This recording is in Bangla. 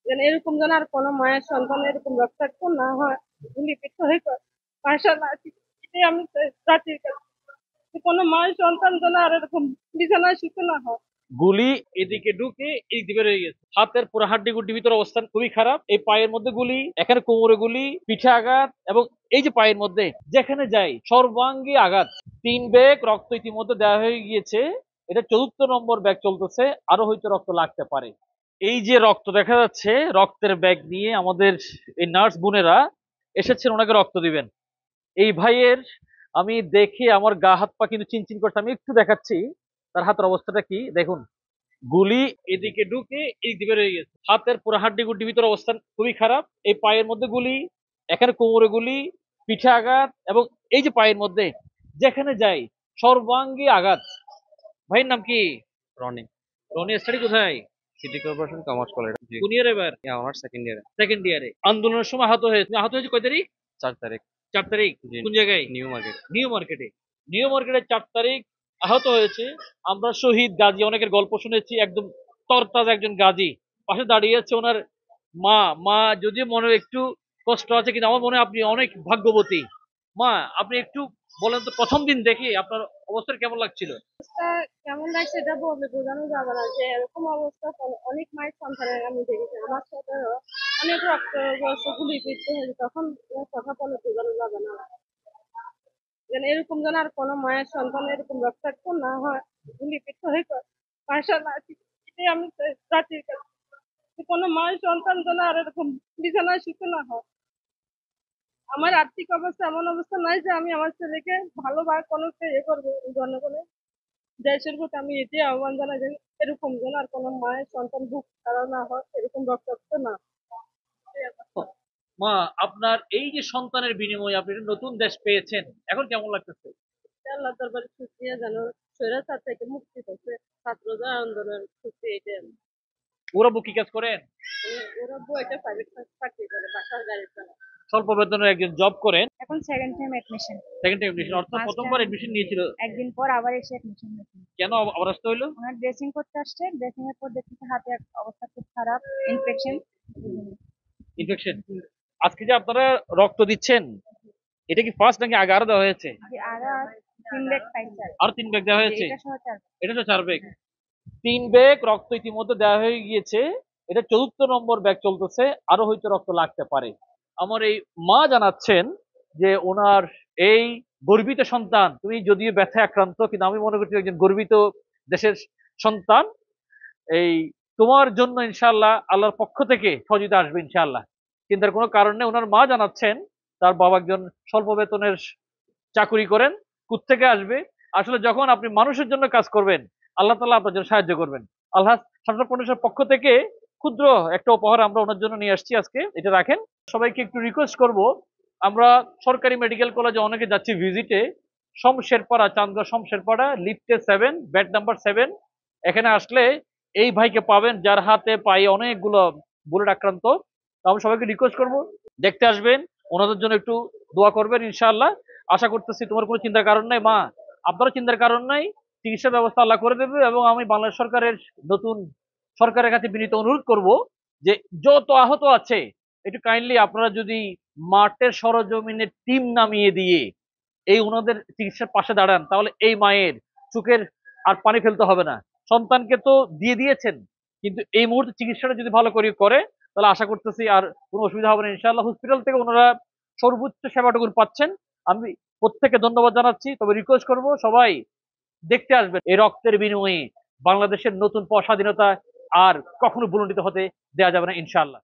যেন এরকম যেন আর কোনো মায়ের সন্তান এরকম রক্তাক্ত না হয়, গুলিবিদ্ধ হয়ে বাসা না আসি। এটাই আমি চাই জাতির কাছে, যে কোনো মায়ের সন্তান যেন আর এরকম বিছানায় শুতে না হয়। গুলি এদিকে ঢুকে এই দিকে রয়ে গেছে, হাতের পুরো হাড্ডি গুড্ডি ভিতরে অবস্থান খুবই খারাপ। এই পায়ের মধ্যে গুলি, এখানে কোমরে গুলি, পিঠে আঘাত, এবং এই যে পায়ের মধ্যে যেখানে যাই সর্বাঙ্গে আঘাত। 3 ব্যাগ রক্ত ইতিমধ্যে দেওয়া হয়ে গিয়েছে, এটা 4র্থ নম্বর ব্যাগ চলতেছে, আরো হয়তো রক্ত লাগতে পারে। এই যে রক্ত দেখা যাচ্ছে, রক্তের ব্যাগ নিয়ে আমাদের এই নার্স বোনেরা এসেছেন ওনাকে রক্ত দিবেন। এই ভাইয়ের আমি দেখে আমার গা হাত পা কিন্তু চিনচিন করছে। আমি একটু দেখাচ্ছি তার হাতের অবস্থাটা কি দেখুন। গুলি এদিকে ঢুকে এই দিকে রয়ে গেছে, হাতের পুরো হাড্ডি গুড্ডি ভিতরে অবস্থান খুবই খারাপ। এই পায়ের মধ্যে গুলি, এখানে কোমরে গুলি, পিঠে আঘাত, এবং এই যে পায়ের মধ্যে যেখানে যাই সর্বাঙ্গে আঘাত। ভাইয়ের নাম কি? রনি। রনি, স্টাডি কোথায়? City corporation commerce college. জি। কোন ইয়ার এবার? অনার্স সেকেন্ড ইয়ারে। সেকেন্ড ইয়ারে। আন্দোলনের সময় আহত হয়েছে, আহত হয়েছে কয় তারিখ? 4 তারিখ। 4 তারিখ। জি। কোন জায়গায়? New market. নিউ মার্কেটে। নিউ মার্কেটে 4 তারিখ আহত হয়েছে। আমরা শহীদ গাজী অনেকের গল্প শুনেছি, একদম তরতাজা একজন গাজী পাশে দাঁড়িয়ে আছে ওনার মা। মা যদিও মনে একটু কষ্ট আছে, কিন্তু আমার মনে হয় আপনি অনেক ভাগ্যবতী। মা, আপনি একটু বলেন তো, প্রথম দিন দেখে আপনার অবস্থা কেমন লাগছিল? অবস্থা কেমন লাগছে এটা বলে বোঝানো যাবে না, যে এরকম অবস্থা অনেক মায়ের সন্তানের আমি দেখেছি। আমার সাথে অনেক রক্তগ্রস্ত গুলিবিদ্ধ হয়েছে, তখন কথা বলে বোঝানো যাবে না, যেন এরকম যেন আর কোনো মায়ের সন্তান এরকম রক্তাক্ত না হয়, গুলিবিদ্ধ হয়ে বাসা না আসি। এটাই আমি চাই জাতির কাছে, যে কোনো মায়ের সন্তান যেন আর এরকম বিছানায় শুতে না হয়। আমার আর্থিক অবস্থা এমন অবস্থা নাই যে আমি আমার ছেলেকে ভালো বা কোনো একটা ইয়ে করবো। জনগণের দেশের প্রতি আমি এটাই আহ্বান জানাই যে এরকম যেন আর কোনো মায়ের সন্তান বুক ছাড়া না হয়, এরকম রক্তাক্ত না হয়। এটাই আমার চাওয়া। মা, আপনার এই যে সন্তানের বিনিময়ে আপনি একটা নতুন দেশ পেয়েছেন, এখন কেমন লাগতেছে? আল্লাহ দরবারে শুকরিয়া, যেন স্বৈরাচার থেকে মুক্তি পেতে ছাত্রদের আন্দোলন সূত্রে এটাই ওরা কি কাজ করেন? ওরা বইটা প্রাইভেট চাকরি করে, বাসার গাড়ি চালায়। স্বল্প বেতনের একজন জব করেন। এখন second time admission. Second time admission, অর্থাৎ ফার্স্ট টাইম প্রথমবার এডমিশন নিয়েছিল। একদিন পর আবার এসে অ্যাডমিশন হয়েছে। কেন আবার আসতে হইলো? ওনার ড্রেসিং করতে আসছে, ড্রেসিং এর পর দেখতেছে হাতে অবস্থা খুব খারাপ, ইনফেকশন। ইনফেকশন। আজকে যে আপনারা রক্ত দিচ্ছেন, এটা কি ফার্স্ট নাকি আগে আরো দেওয়া হয়েছে? আর 3 ব্যাগ পাইছে আর আরো 3 ব্যাগ দেওয়া হয়েছে? এটা সহ 4। এটা তো 4 ব্যাগ। 3 ব্যাগ রক্ত ইতিমধ্যে দেওয়া হয়ে গিয়েছে, এটা 4র্থ নম্বর ব্যাগ চলতেছে, আরো হয়তো রক্ত লাগতে পারে। আমার এই মা জানাচ্ছেন যে ওনার এই গর্বিত সন্তান, তুমি যদিও ব্যথায় আক্রান্ত, কিন্তু আমি মনে করছি একজন গর্বিত দেশের সন্তান। এই তোমার জন্য ইনশাআল্লাহ আল্লাহর পক্ষ থেকে সহযোগিতা আসবে ইনশাআল্লাহ, চিন্তার কোনো কারণ নেই। ওনার মা জানাচ্ছেন তার বাবা একজন স্বল্প বেতনের চাকুরি করেন, কোত্থেকে আসবে? আসলে যখন আপনি মানুষের জন্য কাজ করবেন, আল্লাহ তাআলা আপনার জন্য সাহায্য করবেন। আল্লাহ ছাত্র ফাউন্ডেশনের পক্ষ থেকে ক্ষুদ্র একটা উপহার আমরা ওনার জন্য নিয়ে আসছি আজকে, এটা রাখেন। সবাইকে একটু রিকোয়েস্ট করব, আমরা সরকারি মেডিকেল কলেজে অনেকে যাচ্ছি ভিজিটে, শমশেরপাড়া, চান্দগাঁও শমশেরপাড়া, লিফটে 7, বেড নাম্বার 7। এখানে আসলে এই ভাইকে পাবেন যার হাতে পায়ে অনেকগুলো বুলেট আক্রান্ত। তো আমি সবাইকে রিকোয়েস্ট করব দেখতে আসবেন, ওনাদের জন্য একটু দোয়া করবেন ইনশাআল্লাহ। আশা করতেছি তোমার কোনো চিন্তার কারণ নাই মা, আপনারও চিন্তার কারণ নাই, চিকিৎসার ব্যবস্থা আল্লাহ করে দেবে। এবং আমি বাংলাদেশ সরকারের নতুন সরকারের কাছে বিনীত অনুরোধ করব যে যত আহত আছে একটু কাইন্ডলি আপনারা যদি মাঠের সরজমিনে টিম নামিয়ে দিয়ে এই ওনাদের চিকিৎসার পাশে দাঁড়ান, তাহলে এই মায়ের চোখের আর পানি ফেলতে হবে না। সন্তানকে তো দিয়ে দিয়েছেন, কিন্তু এই মুহূর্তে চিকিৎসাটা যদি ভালো করে করে, তাহলে আশা করতেছি আর কোনো অসুবিধা হবে না ইনশাআল্লাহ। হসপিটাল থেকে ওনারা সর্বোচ্চ সেবাটুকু পাচ্ছেন, আমি প্রত্যেককে ধন্যবাদ জানাচ্ছি। তবে রিকোয়েস্ট করব সবাই দেখতে আসবেন, এই রক্তের বিনিময়ে বাংলাদেশের নতুন স্বাধীনতা আর কখনো ভুলণ্ডিত হতে দেওয়া যাবে না ইনশাআল্লাহ।